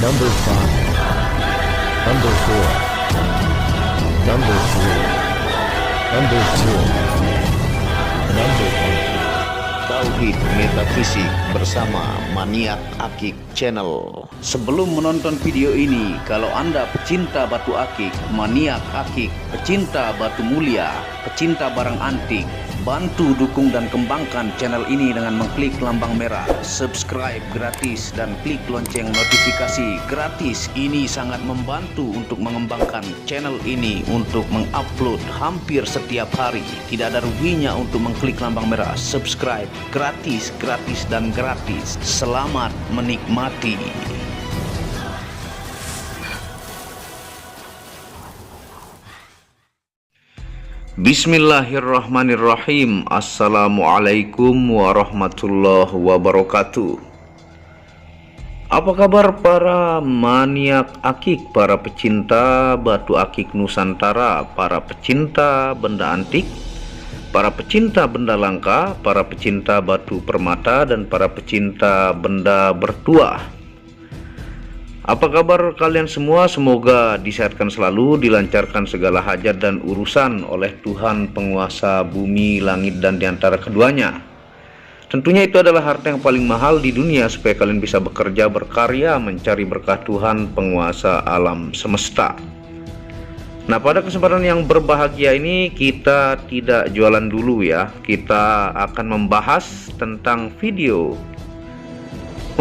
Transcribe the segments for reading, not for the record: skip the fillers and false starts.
Number 5, Number 4, Number 3, Number 2, Number 1. Tauhid Metafisik bersama Maniak Akik Channel. Sebelum menonton video ini, kalau Anda pecinta batu akik, maniak akik, pecinta batu mulia, pecinta barang antik, bantu dukung dan kembangkan channel ini dengan mengklik lambang merah, subscribe gratis dan klik lonceng notifikasi gratis. Ini sangat membantu untuk mengembangkan channel ini untuk mengupload hampir setiap hari. Tidak ada ruginya untuk mengklik lambang merah, subscribe gratis, gratis dan gratis. Selamat menikmati. Bismillahirrahmanirrahim. Assalamualaikum warahmatullahi wabarakatuh. Apa kabar para maniak akik, para pecinta batu akik Nusantara, para pecinta benda antik, para pecinta benda langka, para pecinta batu permata, dan para pecinta benda bertuah? Apa kabar kalian semua? Semoga disehatkan selalu, dilancarkan segala hajat dan urusan oleh Tuhan penguasa bumi, langit, dan diantara keduanya. Tentunya itu adalah harta yang paling mahal di dunia, supaya kalian bisa bekerja, berkarya, mencari berkah Tuhan penguasa alam semesta. Nah, pada kesempatan yang berbahagia ini kita tidak jualan dulu ya. Kita akan membahas tentang video,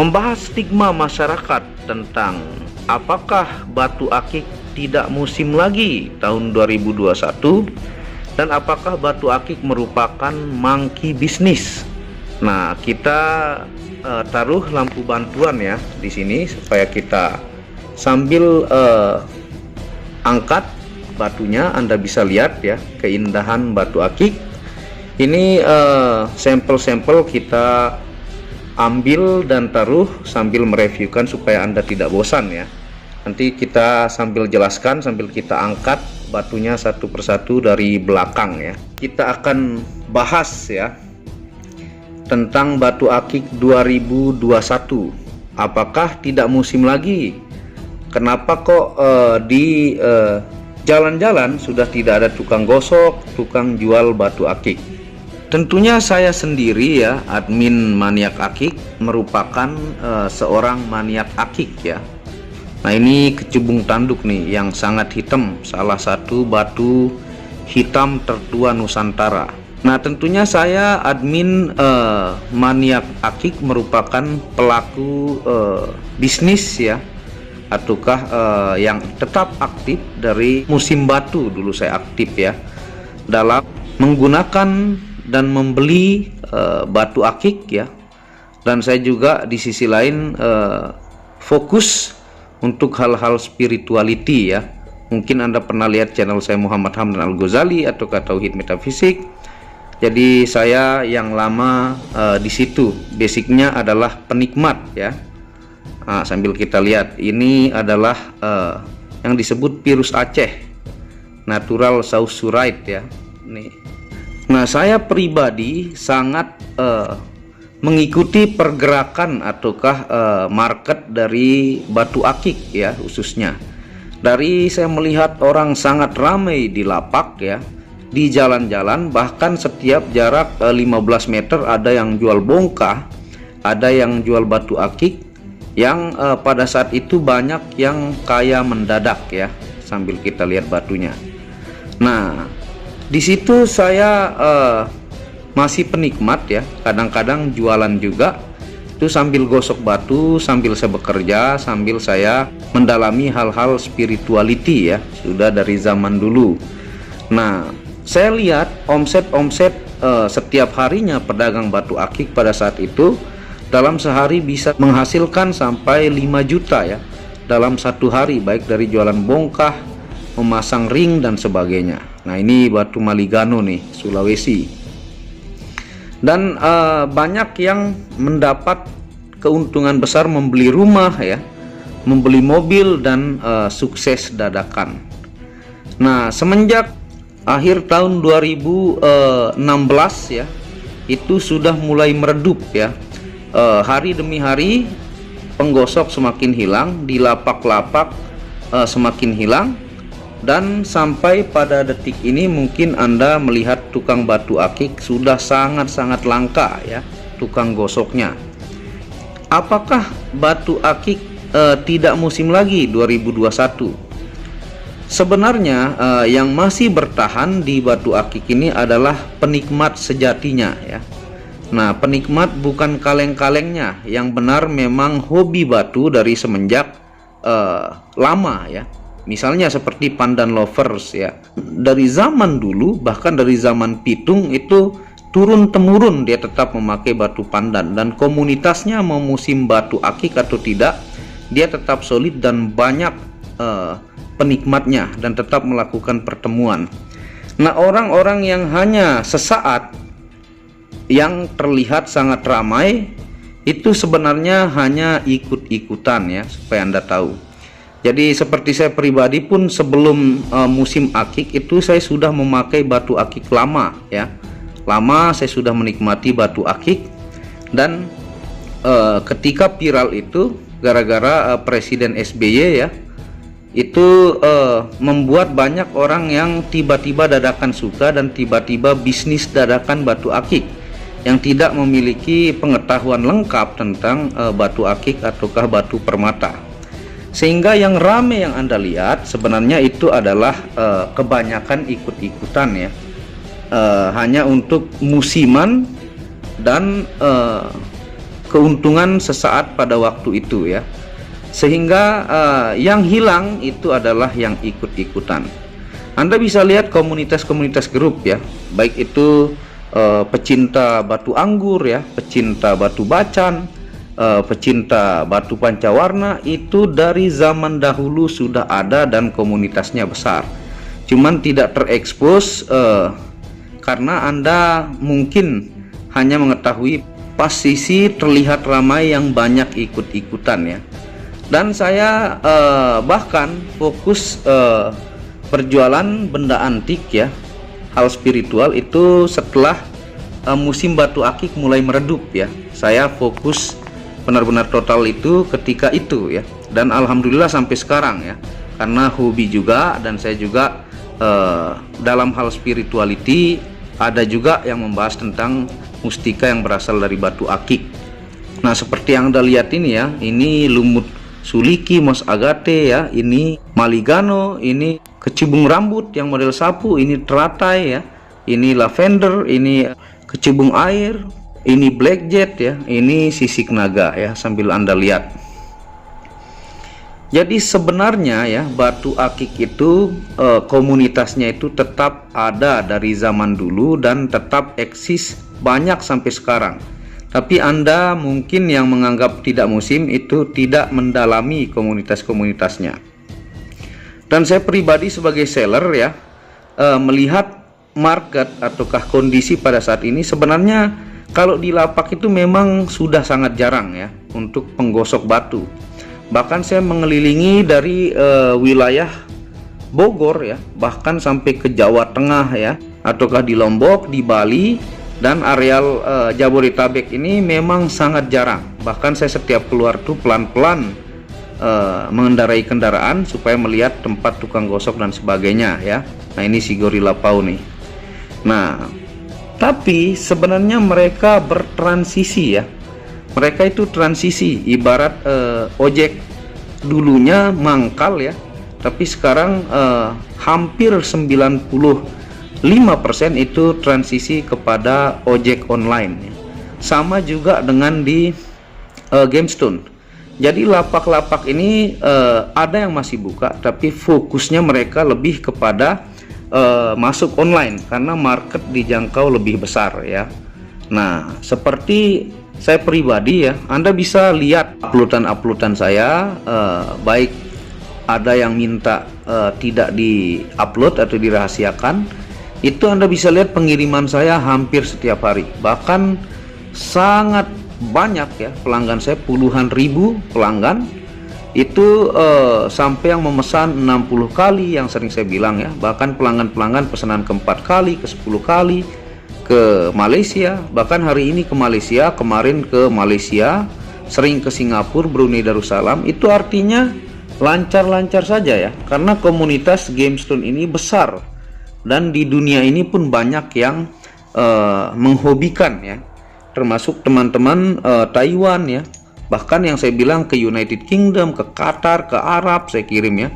membahas stigma masyarakat tentang apakah batu akik tidak musim lagi tahun 2021, dan apakah batu akik merupakan monkey bisnis. Nah, kita taruh lampu bantuan ya di sini supaya kita sambil angkat batunya, Anda bisa lihat ya keindahan batu akik. Ini sampel-sampel kita ambil dan taruh sambil mereviewkan supaya Anda tidak bosan ya. Nanti kita sambil jelaskan sambil kita angkat batunya satu persatu dari belakang ya. Kita akan bahas ya tentang batu akik 2021. Apakah tidak musim lagi? Kenapa kok di jalan-jalan sudah tidak ada tukang gosok, tukang jual batu akik? Tentunya saya sendiri ya, admin maniak akik, merupakan seorang maniak akik ya. Nah, ini kecubung tanduk nih yang sangat hitam, salah satu batu hitam tertua Nusantara. Nah, tentunya saya admin maniak akik merupakan pelaku bisnis ya, ataukah yang tetap aktif dari musim batu. Dulu saya aktif ya dalam menggunakan dan membeli batu akik ya, dan saya juga di sisi lain fokus untuk hal-hal spirituality ya. Mungkin Anda pernah lihat channel saya Muhammad Hamdan Al-Ghazali atau Tauhid Metafisik. Jadi saya yang lama di situ, basicnya adalah penikmat ya. Nah, sambil kita lihat, ini adalah yang disebut virus Aceh, natural sausurite ya. Nih. Nah, saya pribadi sangat mengikuti pergerakan ataukah market dari batu akik ya, khususnya. Dari saya melihat orang sangat ramai di lapak ya, di jalan-jalan, bahkan setiap jarak 15 meter ada yang jual bongkah, ada yang jual batu akik, yang pada saat itu banyak yang kaya mendadak ya, sambil kita lihat batunya. Nah, di situ saya masih penikmat ya, kadang-kadang jualan juga itu sambil gosok batu, sambil saya bekerja, sambil saya mendalami hal-hal spirituality ya, sudah dari zaman dulu. Nah, saya lihat omset setiap harinya pedagang batu akik pada saat itu dalam sehari bisa menghasilkan sampai 5 juta ya dalam satu hari, baik dari jualan bongkah, memasang ring dan sebagainya. Nah, ini batu Maligano nih, Sulawesi. Dan banyak yang mendapat keuntungan besar membeli rumah ya, membeli mobil, dan sukses dadakan. Nah, semenjak akhir tahun 2016 ya, itu sudah mulai meredup ya. Hari demi hari penggosok semakin hilang, di lapak-lapak semakin hilang, dan sampai pada detik ini mungkin Anda melihat tukang batu akik sudah sangat-sangat langka ya, tukang gosoknya. Apakah batu akik tidak musim lagi 2021? Sebenarnya yang masih bertahan di batu akik ini adalah penikmat sejatinya ya. Nah, penikmat bukan kaleng-kalengnya, yang benar memang hobi batu dari semenjak lama ya. Misalnya seperti pandan lovers ya, dari zaman dulu, bahkan dari zaman Pitung itu turun temurun dia tetap memakai batu pandan, dan komunitasnya mau musim batu akik atau tidak, dia tetap solid dan banyak penikmatnya dan tetap melakukan pertemuan. Nah, orang-orang yang hanya sesaat yang terlihat sangat ramai itu sebenarnya hanya ikut-ikutan ya, supaya Anda tahu. Jadi seperti saya pribadi pun sebelum musim akik itu saya sudah memakai batu akik lama ya. Lama saya sudah menikmati batu akik, dan ketika viral itu gara-gara Presiden SBY ya, itu membuat banyak orang yang tiba-tiba dadakan suka dan tiba-tiba bisnis dadakan batu akik yang tidak memiliki pengetahuan lengkap tentang batu akik ataukah batu permata. Sehingga yang rame yang Anda lihat sebenarnya itu adalah kebanyakan ikut-ikutan ya, hanya untuk musiman dan keuntungan sesaat pada waktu itu ya. Sehingga yang hilang itu adalah yang ikut-ikutan. Anda bisa lihat komunitas-komunitas grup ya, baik itu pecinta batu anggur ya, pecinta batu bacan, pecinta batu pancawarna, itu dari zaman dahulu sudah ada dan komunitasnya besar. Cuman tidak terekspos karena Anda mungkin hanya mengetahui posisi terlihat ramai yang banyak ikut-ikutan ya. Dan saya bahkan fokus perjualan benda antik ya, hal spiritual itu setelah musim batu akik mulai meredup ya. Saya fokus benar-benar total itu ketika itu ya, dan alhamdulillah sampai sekarang ya, karena hobi juga, dan saya juga dalam hal spirituality ada juga yang membahas tentang mustika yang berasal dari batu akik. Nah, seperti yang Anda lihat ini ya, ini lumut suliki Mos Agate ya, ini maligano, ini kecubung rambut yang model sapu, ini teratai ya, ini lavender, ini kecubung air, ini black jet ya, ini sisik naga ya, sambil Anda lihat. Jadi sebenarnya ya, batu akik itu komunitasnya itu tetap ada dari zaman dulu dan tetap eksis banyak sampai sekarang. Tapi Anda mungkin yang menganggap tidak musim itu tidak mendalami komunitas-komunitasnya. Dan saya pribadi sebagai seller ya, melihat market ataukah kondisi pada saat ini, sebenarnya kalau di lapak itu memang sudah sangat jarang ya untuk penggosok batu. Bahkan saya mengelilingi dari wilayah Bogor ya, bahkan sampai ke Jawa Tengah ya, ataukah di Lombok, di Bali, dan areal Jabodetabek ini memang sangat jarang. Bahkan saya setiap keluar tuh pelan-pelan mengendarai kendaraan supaya melihat tempat tukang gosok dan sebagainya ya. Nah, ini si Gorilla Pau nih. Nah, tapi sebenarnya mereka bertransisi ya. Mereka itu transisi, ibarat ojek dulunya mangkal ya, tapi sekarang hampir 95% itu transisi kepada ojek online ya. Sama juga dengan di GameStone. Jadi lapak-lapak ini ada yang masih buka, tapi fokusnya mereka lebih kepada masuk online karena market dijangkau lebih besar ya. Nah, seperti saya pribadi ya, Anda bisa lihat uploadan saya, baik ada yang minta tidak di-upload atau dirahasiakan, itu Anda bisa lihat pengiriman saya hampir setiap hari. Bahkan sangat banyak ya pelanggan saya, puluhan ribu pelanggan itu, sampai yang memesan 60 kali yang sering saya bilang ya. Bahkan pelanggan-pelanggan pesanan ke 4 kali, ke 10 kali, ke Malaysia. Bahkan hari ini ke Malaysia, kemarin ke Malaysia, sering ke Singapura, Brunei Darussalam, itu artinya lancar-lancar saja ya, karena komunitas GameStone ini besar dan di dunia ini pun banyak yang menghobikan ya, termasuk teman-teman Taiwan ya, bahkan yang saya bilang ke United Kingdom, ke Qatar, ke Arab saya kirim ya.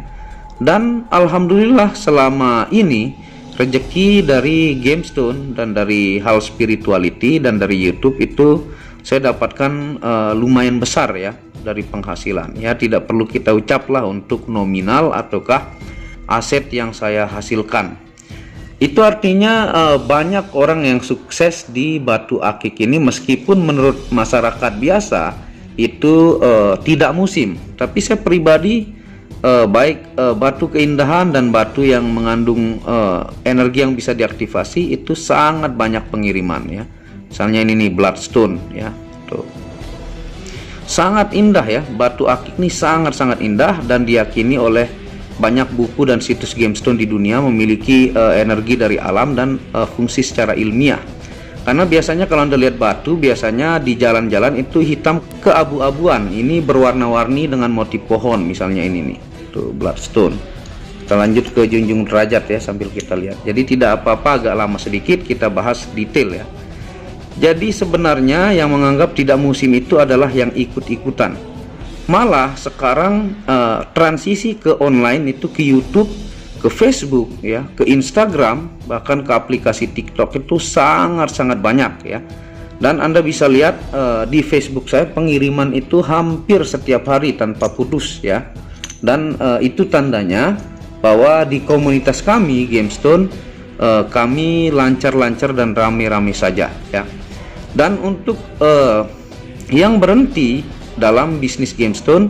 Dan alhamdulillah selama ini rezeki dari GameStone dan dari hal spirituality dan dari YouTube itu saya dapatkan lumayan besar ya dari penghasilan ya. Tidak perlu kita ucap lah untuk nominal ataukah aset yang saya hasilkan. Itu artinya banyak orang yang sukses di Batu Akik ini, meskipun menurut masyarakat biasa itu tidak musim, tapi saya pribadi baik batu keindahan dan batu yang mengandung energi yang bisa diaktifasi itu sangat banyak pengiriman ya. Misalnya ini nih Bloodstone ya, tuh sangat indah ya. Batu Akik ini sangat-sangat indah dan diyakini oleh banyak buku dan situs GameStone di dunia memiliki energi dari alam dan fungsi secara ilmiah. Karena biasanya kalau Anda lihat batu, biasanya di jalan-jalan itu hitam keabu-abuan, ini berwarna-warni dengan motif pohon, misalnya ini nih, tuh Bloodstone. Kita lanjut ke junjung derajat ya sambil kita lihat. Jadi tidak apa-apa, agak lama sedikit kita bahas detail ya. Jadi sebenarnya yang menganggap tidak musim itu adalah yang ikut-ikutan. Malah sekarang transisi ke online itu ke YouTube, ke Facebook ya, ke Instagram, bahkan ke aplikasi TikTok itu sangat-sangat banyak ya. Dan Anda bisa lihat di Facebook saya pengiriman itu hampir setiap hari tanpa putus ya. Dan itu tandanya bahwa di komunitas kami GameStone kami lancar-lancar dan rame-rame saja ya. Dan untuk yang berhenti dalam bisnis GameStone,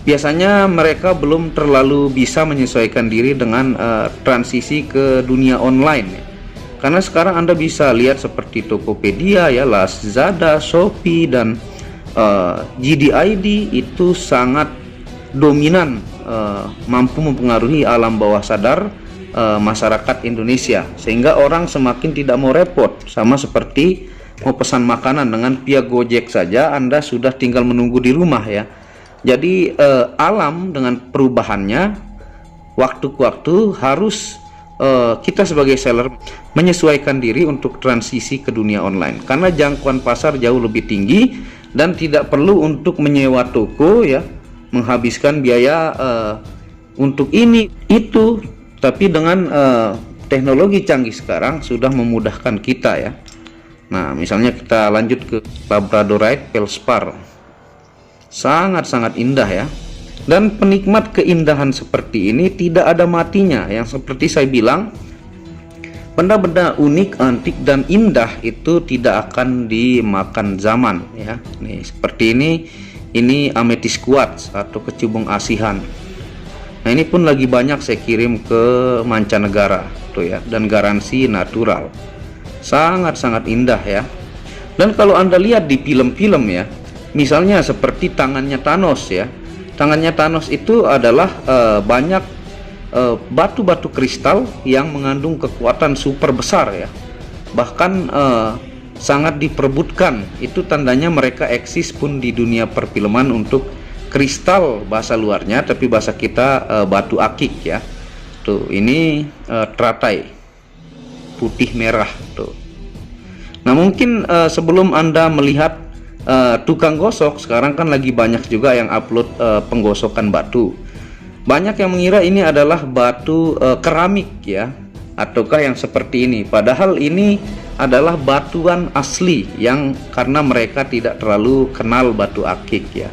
biasanya mereka belum terlalu bisa menyesuaikan diri dengan transisi ke dunia online ya. Karena sekarang Anda bisa lihat seperti Tokopedia ya, Lazada, Shopee dan JDID itu sangat dominan, mampu mempengaruhi alam bawah sadar masyarakat Indonesia, sehingga orang semakin tidak mau repot. Sama seperti mau pesan makanan dengan via Gojek saja, Anda sudah tinggal menunggu di rumah ya. Jadi alam dengan perubahannya waktu ke waktu harus kita sebagai seller menyesuaikan diri untuk transisi ke dunia online, karena jangkauan pasar jauh lebih tinggi dan tidak perlu untuk menyewa toko ya, menghabiskan biaya untuk ini itu, tapi dengan teknologi canggih sekarang sudah memudahkan kita ya. Nah misalnya kita lanjut ke Labradorite Feldspar, sangat-sangat indah ya. Dan penikmat keindahan seperti ini tidak ada matinya. Yang seperti saya bilang, benda-benda unik, antik dan indah itu tidak akan dimakan zaman ya. Nih seperti ini amethyst quartz atau kecubung asihan. Nah ini pun lagi banyak saya kirim ke mancanegara tuh ya, dan garansi natural. Sangat-sangat indah ya. Dan kalau Anda lihat di film-film ya, misalnya seperti tangannya Thanos ya. Tangannya Thanos itu adalah banyak batu-batu kristal yang mengandung kekuatan super besar ya. Bahkan sangat diperebutkan. Itu tandanya mereka eksis pun di dunia perfilman untuk kristal bahasa luarnya, tapi bahasa kita batu akik ya. Tuh ini teratai putih merah tuh. Nah mungkin sebelum Anda melihat tukang gosok, sekarang kan lagi banyak juga yang upload penggosokan batu. Banyak yang mengira ini adalah batu keramik ya, ataukah yang seperti ini. Padahal ini adalah batuan asli yang karena mereka tidak terlalu kenal batu akik ya.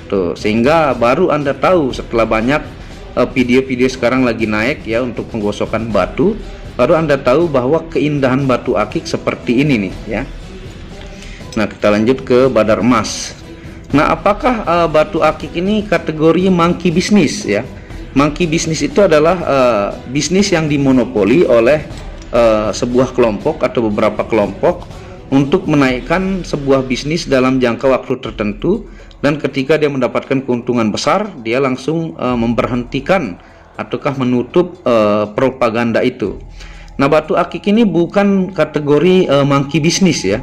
Tuh, sehingga baru Anda tahu setelah banyak video-video sekarang lagi naik ya untuk penggosokan batu, baru Anda tahu bahwa keindahan batu akik seperti ini nih ya. Nah kita lanjut ke badar emas. Nah apakah batu akik ini kategori monkey business ya? Monkey business itu adalah bisnis yang dimonopoli oleh sebuah kelompok atau beberapa kelompok untuk menaikkan sebuah bisnis dalam jangka waktu tertentu, dan ketika dia mendapatkan keuntungan besar dia langsung memberhentikan ataukah menutup propaganda itu. Nah batu akik ini bukan kategori monkey business ya.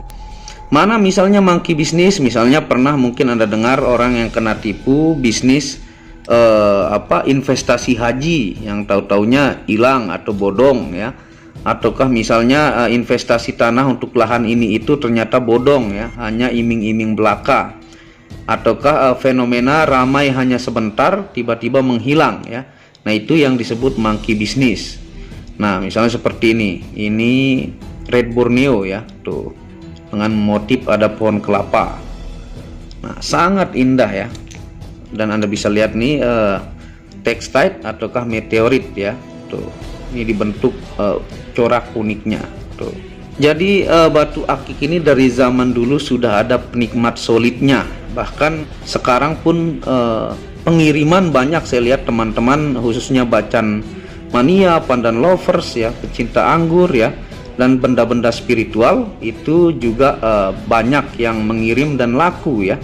Mana misalnya monkey bisnis, misalnya pernah mungkin Anda dengar orang yang kena tipu bisnis investasi haji yang tahu-taunya hilang atau bodong ya. Ataukah misalnya investasi tanah untuk lahan ini itu ternyata bodong ya, hanya iming-iming belaka. Ataukah fenomena ramai hanya sebentar tiba-tiba menghilang ya. Nah, itu yang disebut monkey bisnis. Nah, misalnya seperti ini Red Borneo ya, tuh dengan motif ada pohon kelapa. Nah, sangat indah ya. Dan Anda bisa lihat nih tekstite ataukah meteorit ya, tuh ini dibentuk corak uniknya tuh. Jadi batu akik ini dari zaman dulu sudah ada penikmat solidnya, bahkan sekarang pun pengiriman banyak. Saya lihat teman-teman khususnya Bacan Mania, Pandan Lovers ya, pecinta anggur ya, dan benda-benda spiritual itu juga banyak yang mengirim dan laku ya.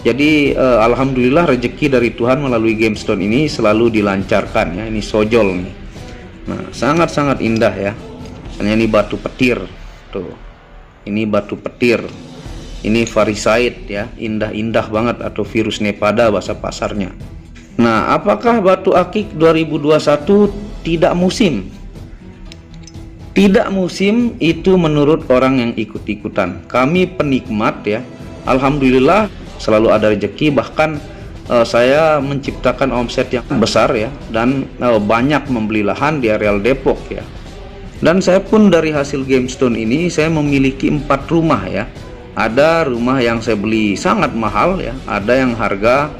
Jadi alhamdulillah rezeki dari Tuhan melalui GameStone ini selalu dilancarkan ya. Ini sojol nih. Nah, sangat-sangat indah ya. Misalnya ini batu petir tuh. Ini batu petir. Ini varisite ya, indah-indah banget, atau virus Nepada bahasa pasarnya. Nah, apakah batu akik 2021 tidak musim? Tidak musim itu menurut orang yang ikut-ikutan. Kami penikmat ya, alhamdulillah selalu ada rezeki, bahkan saya menciptakan omset yang besar ya, dan banyak membeli lahan di areal Depok ya. Dan saya pun dari hasil GameStone ini saya memiliki 4 rumah ya. Ada rumah yang saya beli sangat mahal ya, ada yang harga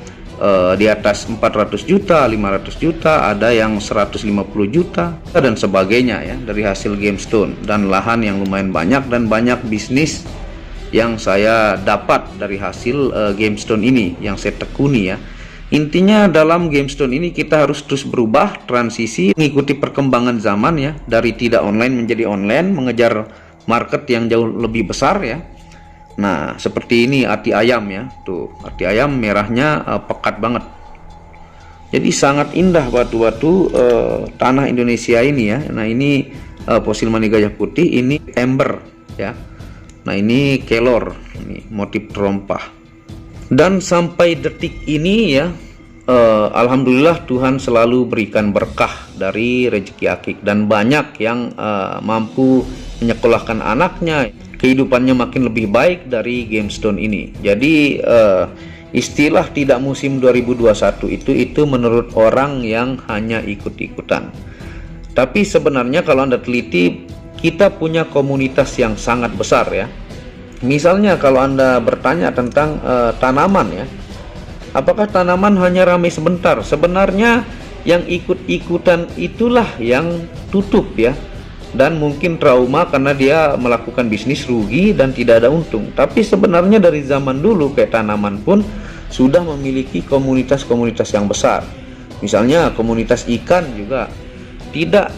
di atas 400 juta, 500 juta, ada yang 150 juta dan sebagainya ya, dari hasil GameStone. Dan lahan yang lumayan banyak, dan banyak bisnis yang saya dapat dari hasil GameStone ini yang saya tekuni ya. Intinya dalam GameStone ini kita harus terus berubah, transisi, mengikuti perkembangan zaman ya, dari tidak online menjadi online, mengejar market yang jauh lebih besar ya. Nah, seperti ini ati ayam ya, tuh ati ayam merahnya pekat banget. Jadi sangat indah batu-batu tanah Indonesia ini ya. Nah, ini fosil mani gajah putih, ini ember ya. Nah, ini kelor, ini motif terompah. Dan sampai detik ini ya, alhamdulillah Tuhan selalu berikan berkah dari rezeki akik, dan banyak yang mampu menyekolahkan anaknya, kehidupannya makin lebih baik dari GameStone ini. Jadi istilah tidak musim 2021 itu menurut orang yang hanya ikut-ikutan. Tapi sebenarnya kalau Anda teliti, kita punya komunitas yang sangat besar ya. Misalnya kalau Anda bertanya tentang tanaman ya, apakah tanaman hanya ramai sebentar? Sebenarnya yang ikut-ikutan itulah yang tutup ya, dan mungkin trauma karena dia melakukan bisnis rugi dan tidak ada untung. Tapi sebenarnya dari zaman dulu kayak tanaman pun sudah memiliki komunitas-komunitas yang besar. Misalnya komunitas ikan juga tidak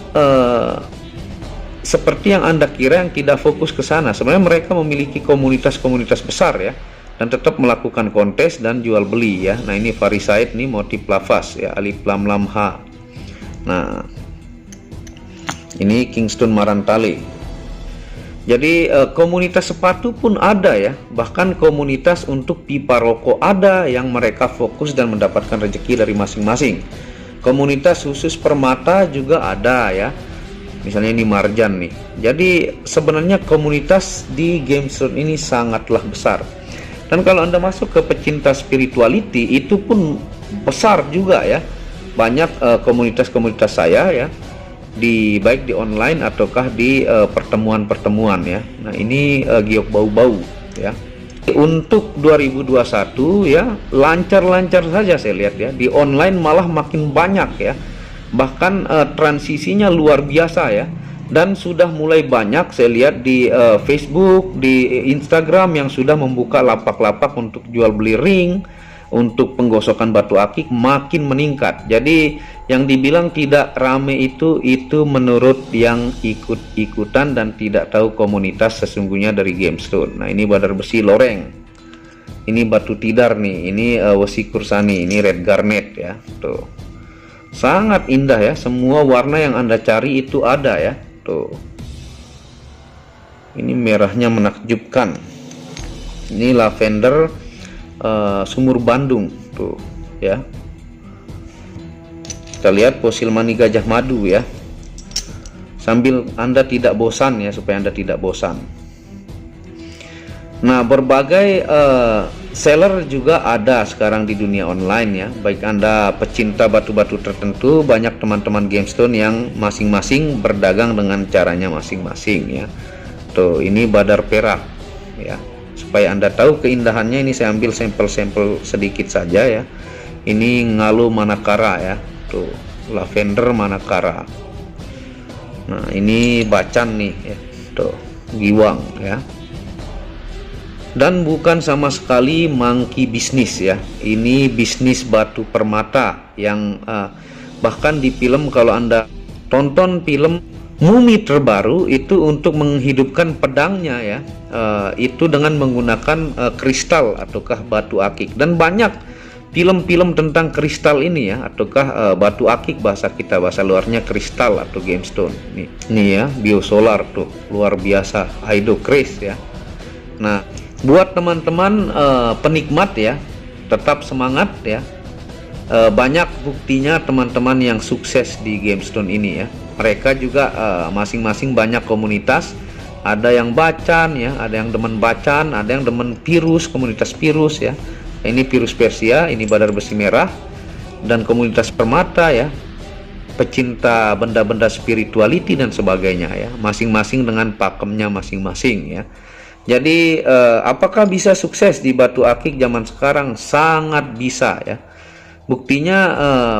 seperti yang Anda kira, yang tidak fokus ke sana. Sebenarnya mereka memiliki komunitas-komunitas besar ya, dan tetap melakukan kontes dan jual beli ya. Nah, ini varisite nih, motif lavas ya, alif lam lam H. Nah, ini Kingston Marantale. Jadi komunitas sepatu pun ada ya, bahkan komunitas untuk pipa rokok ada yang mereka fokus dan mendapatkan rezeki dari masing-masing. Komunitas khusus permata juga ada ya. Misalnya ini marjan nih. Jadi sebenarnya komunitas di GameStone ini sangatlah besar. Dan kalau Anda masuk ke pecinta spirituality, itu pun besar juga ya. Banyak komunitas-komunitas saya ya, baik di online ataukah di pertemuan-pertemuan ya. Nah, ini giok bau-bau ya. Untuk 2021 ya, lancar-lancar saja saya lihat ya. Di online malah makin banyak ya. Bahkan transisinya luar biasa ya, dan sudah mulai banyak saya lihat di Facebook, di Instagram yang sudah membuka lapak-lapak untuk jual beli ring, untuk penggosokan batu akik makin meningkat. Jadi yang dibilang tidak rame itu menurut yang ikut-ikutan dan tidak tahu komunitas sesungguhnya dari GameStone. Nah, ini badar besi loreng, ini batu tidar nih, ini wesi kursani, ini red garnet ya, tuh sangat indah ya. Semua warna yang Anda cari itu ada ya, tuh ini merahnya menakjubkan. Ini lavender sumur Bandung tuh ya. Kita lihat fosil mani gajah madu ya, sambil Anda tidak bosan ya, supaya Anda tidak bosan. Nah, berbagai seller juga ada sekarang di dunia online ya. Baik Anda pecinta batu-batu tertentu, banyak teman-teman GameStone yang masing-masing berdagang dengan caranya masing-masing ya. Tuh, ini badar perak ya. Supaya Anda tahu keindahannya, ini saya ambil sampel-sampel sedikit saja ya. Ini ngalu manakara ya. Tuh, lavender manakara. Nah, ini bacan nih ya. Tuh, giwang ya. Dan bukan sama sekali monkey bisnis ya. Ini bisnis batu permata yang bahkan di film, kalau Anda tonton film Mumi terbaru itu, untuk menghidupkan pedangnya ya, itu dengan menggunakan kristal ataukah batu akik. Dan banyak film-film tentang kristal ini ya, ataukah batu akik, bahasa kita, bahasa luarnya kristal atau gemstone. Nih ya, biosolar tuh luar biasa, Hydocrest ya. Nah, buat teman-teman penikmat ya, tetap semangat ya. Banyak buktinya teman-teman yang sukses di GameStone ini ya. Mereka juga masing-masing banyak komunitas. Ada yang bacan ya, ada yang demen bacan, ada yang demen virus, komunitas virus ya. Ini virus Persia, ini badar besi merah, dan komunitas permata ya, pecinta benda-benda spirituality dan sebagainya ya. Masing-masing dengan pakemnya masing-masing ya. Jadi apakah bisa sukses di batu akik zaman sekarang? Sangat bisa ya. Buktinya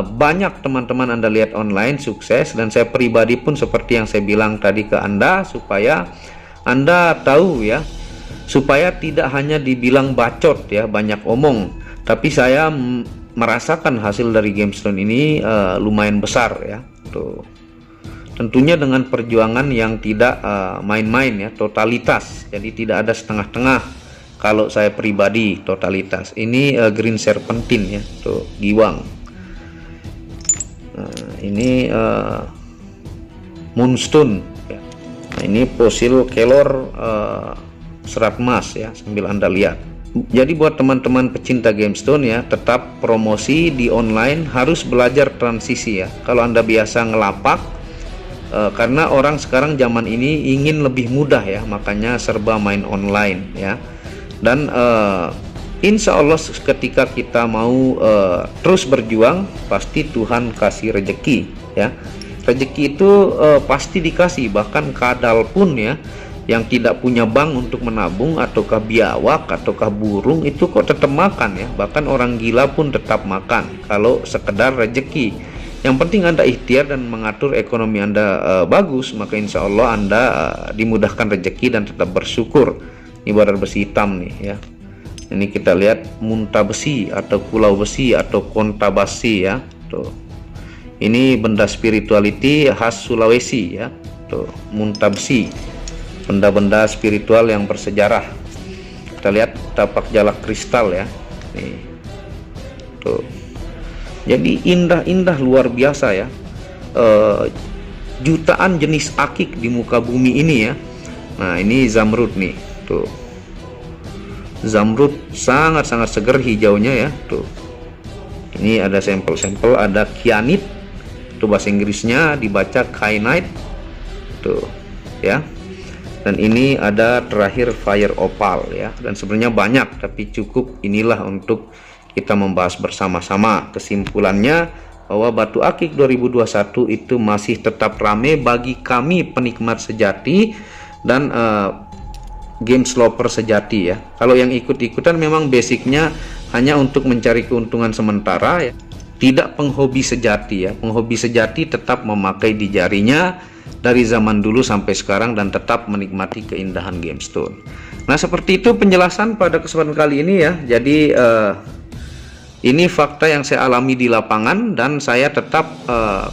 banyak teman-teman Anda lihat online sukses, dan saya pribadi pun seperti yang saya bilang tadi ke Anda, supaya Anda tahu ya, supaya tidak hanya dibilang bacot ya, banyak omong, tapi saya merasakan hasil dari GameStone ini lumayan besar ya. Tuh, tentunya dengan perjuangan yang tidak main-main ya, totalitas, jadi tidak ada setengah-tengah. Kalau saya pribadi totalitas. Ini green serpentine ya, tuh giwang. Nah, ini moonstone ya. Nah, ini fosil kelor serat emas ya, sambil Anda lihat. Jadi buat teman-teman pecinta GameStone ya, tetap promosi di online, harus belajar transisi ya. Kalau Anda biasa ngelapak, karena orang sekarang zaman ini ingin lebih mudah ya, makanya serba main online ya. Dan insya Allah ketika kita mau terus berjuang, pasti Tuhan kasih rejeki ya. Rejeki itu pasti dikasih, bahkan kadal pun ya, yang tidak punya bank untuk menabung, ataukah biawak, ataukah burung, itu kok tetap makan ya. Bahkan orang gila pun tetap makan kalau sekedar rejeki. Yang penting Anda ikhtiar dan mengatur ekonomi Anda bagus, maka insya Allah Anda dimudahkan rejeki dan tetap bersyukur. Ini badar besi hitam nih ya. Ini kita lihat munta besi atau pulau besi atau konta besi ya. Tuh, ini benda spirituality khas Sulawesi ya. Tuh, munta besi, benda-benda spiritual yang bersejarah. Kita lihat tapak jalak kristal ya. Nih, tuh, jadi indah-indah luar biasa ya. Jutaan jenis akik di muka bumi ini ya. Nah, ini zamrud nih. Tuh, zamrud sangat-sangat seger hijaunya ya. Tuh, ini ada sampel-sampel, ada kyanit, tuh bahasa Inggrisnya dibaca kyanite tuh ya. Dan ini ada terakhir fire opal ya. Dan sebenarnya banyak, tapi cukup inilah untuk kita membahas bersama-sama. Kesimpulannya bahwa batu akik 2021 itu masih tetap rame bagi kami penikmat sejati dan game sloper sejati ya. Kalau yang ikut-ikutan memang basicnya hanya untuk mencari keuntungan sementara ya, tidak penghobi sejati ya. Penghobi sejati tetap memakai di jarinya dari zaman dulu sampai sekarang dan tetap menikmati keindahan GameStone. Nah, seperti itu penjelasan pada kesempatan kali ini ya. Jadi ini fakta yang saya alami di lapangan, dan saya tetap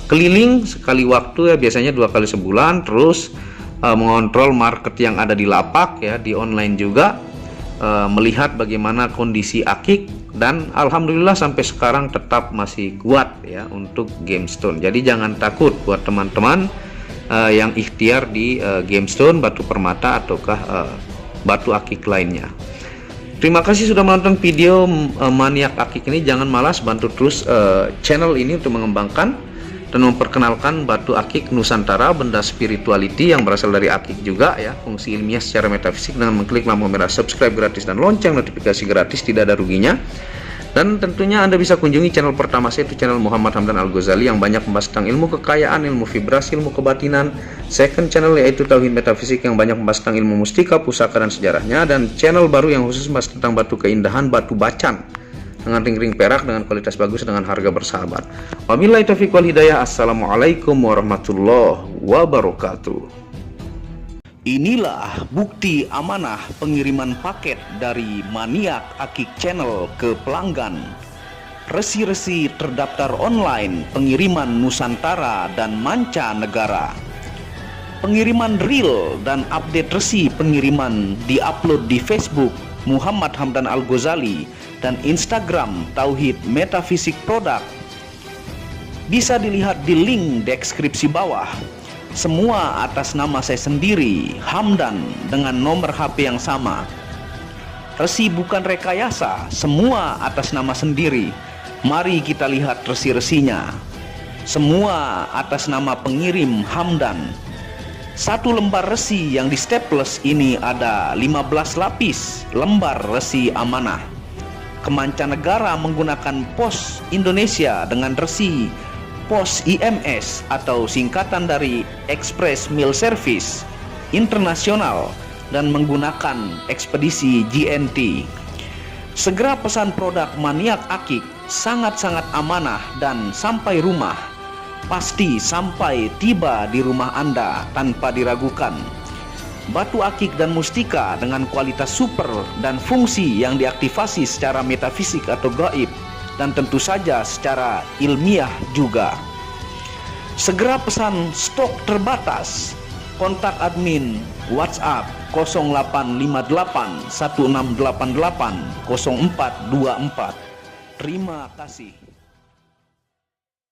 keliling sekali waktu ya, biasanya 2 kali sebulan, terus mengontrol market yang ada di lapak ya, di online juga, melihat bagaimana kondisi akik, dan alhamdulillah sampai sekarang tetap masih kuat ya untuk GameStone. Jadi jangan takut buat teman-teman yang ikhtiar di GameStone, batu permata ataukah batu akik lainnya. Terima kasih sudah menonton video Maniak Akik ini. Jangan malas, bantu terus channel ini untuk mengembangkan dan memperkenalkan batu akik Nusantara, benda spirituality yang berasal dari akik juga ya, fungsi ilmiah secara metafisik, dengan mengklik lampu merah subscribe gratis dan lonceng notifikasi gratis, tidak ada ruginya. Dan tentunya Anda bisa kunjungi channel pertama saya, itu channel Muhammad Hamdan Al-Ghazali, yang banyak membahas tentang ilmu kekayaan, ilmu vibrasi, ilmu kebatinan. Second channel yaitu Tauhid Metafisik, yang banyak membahas tentang ilmu mustika, pusaka, dan sejarahnya. Dan channel baru yang khusus membahas tentang batu keindahan, batu bacan dengan ring-ring perak dengan kualitas bagus dengan harga bersahabat. Wabillahi taufiq wal hidayah. Assalamualaikum warahmatullahi wabarakatuh. Inilah bukti amanah pengiriman paket dari Maniak Akik Channel ke pelanggan. Resi-resi terdaftar online pengiriman Nusantara dan mancanegara. Pengiriman real dan update resi pengiriman diupload di Facebook Muhammad Hamdan Al-Ghazali dan Instagram Tauhid Metafisik Produk. Bisa dilihat di link deskripsi bawah. Semua atas nama saya sendiri, Hamdan, dengan nomor HP yang sama. Resi bukan rekayasa, semua atas nama sendiri. Mari kita lihat resi-resinya. Semua atas nama pengirim Hamdan. Satu lembar resi yang di staples ini ada 15 lapis lembar resi amanah. Kemancanegara menggunakan pos Indonesia dengan resi pos IMS atau singkatan dari Express Mail Service Internasional dan menggunakan ekspedisi GNT. Segera pesan produk Maniak Akik, sangat-sangat amanah dan sampai rumah. Pasti sampai tiba di rumah Anda tanpa diragukan. Batu akik dan mustika dengan kualitas super dan fungsi yang diaktifasi secara metafisik atau gaib, dan tentu saja secara ilmiah juga. Segera pesan, stok terbatas. Kontak admin WhatsApp 0858 1688 0424. Terima kasih.